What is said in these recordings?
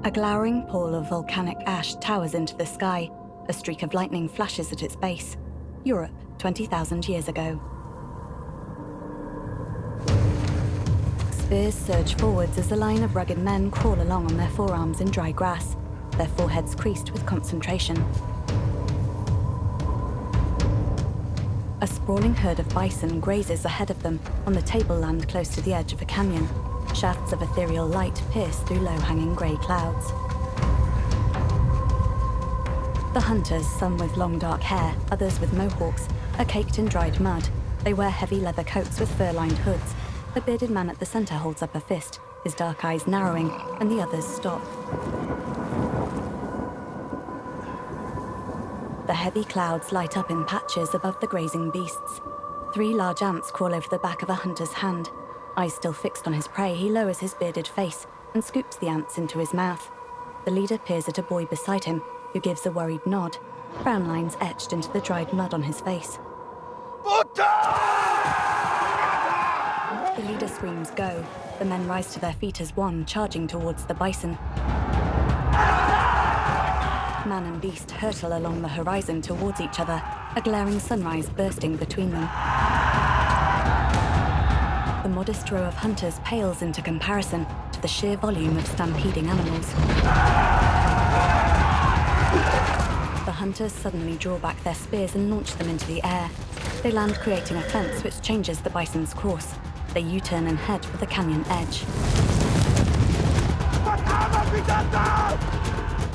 A glowering pool of volcanic ash towers into the sky. A streak of lightning flashes at its base. Europe, 20,000 years ago. Spears surge forwards as a line of rugged men crawl along on their forearms in dry grass, their foreheads creased with concentration. A sprawling herd of bison grazes ahead of them on the tableland close to the edge of a canyon. Shafts of ethereal light pierce through low-hanging grey clouds. The hunters, some with long dark hair, others with mohawks, are caked in dried mud. They wear heavy leather coats with fur-lined hoods. The bearded man at the center holds up a fist, his dark eyes narrowing, and the others stop. The heavy clouds light up in patches above the grazing beasts. 3 large ants crawl over the back of a hunter's hand. Eyes still fixed on his prey, he lowers his bearded face and scoops the ants into his mouth. The leader peers at a boy beside him, who gives a worried nod, frown lines etched into the dried mud on his face. The leader screams go. The men rise to their feet as one, charging towards the bison. Man and beast hurtle along the horizon towards each other, a glaring sunrise bursting between them. The modest row of hunters pales into comparison to the sheer volume of stampeding animals. The hunters suddenly draw back their spears and launch them into the air. They land, creating a fence which changes the bison's course. They U-turn and head for the canyon edge.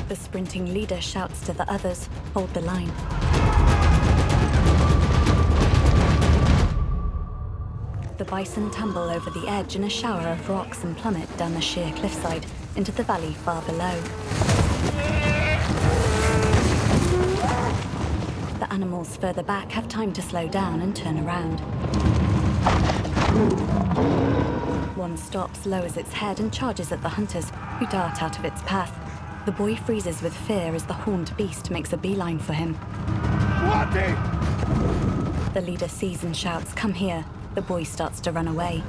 The sprinting leader shouts to the others, hold the line. The bison tumble over the edge in a shower of rocks and plummet down the sheer cliffside into the valley far below. The animals further back have time to slow down and turn around. One stops, lowers its head, and charges at the hunters, who dart out of its path. The boy freezes with fear as the horned beast makes a beeline for him. The leader sees and shouts, "Come here." The boy starts to run away.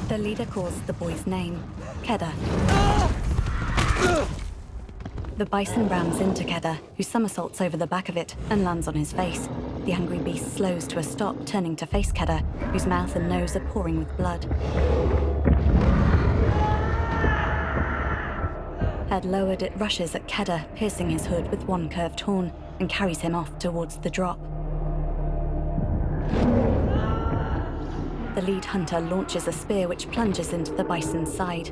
The leader calls the boy's name, Keda. The bison rams into Keda, who somersaults over the back of it and lands on his face. The angry beast slows to a stop, turning to face Keda, whose mouth and nose are pouring with blood. Head lowered, it rushes at Keda, piercing his hood with one curved horn, and carries him off towards the drop. The lead hunter launches a spear which plunges into the bison's side.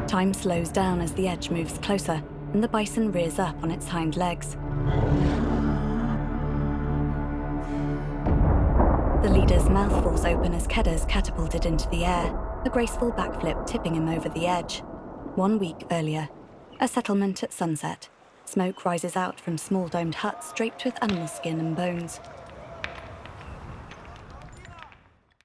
Time slows down as the edge moves closer, and the bison rears up on its hind legs. The leader's mouth falls open as Keda's catapulted into the air, a graceful backflip tipping him over the edge. 1 week earlier, a settlement at sunset. Smoke rises out from small domed huts draped with animal skin and bones.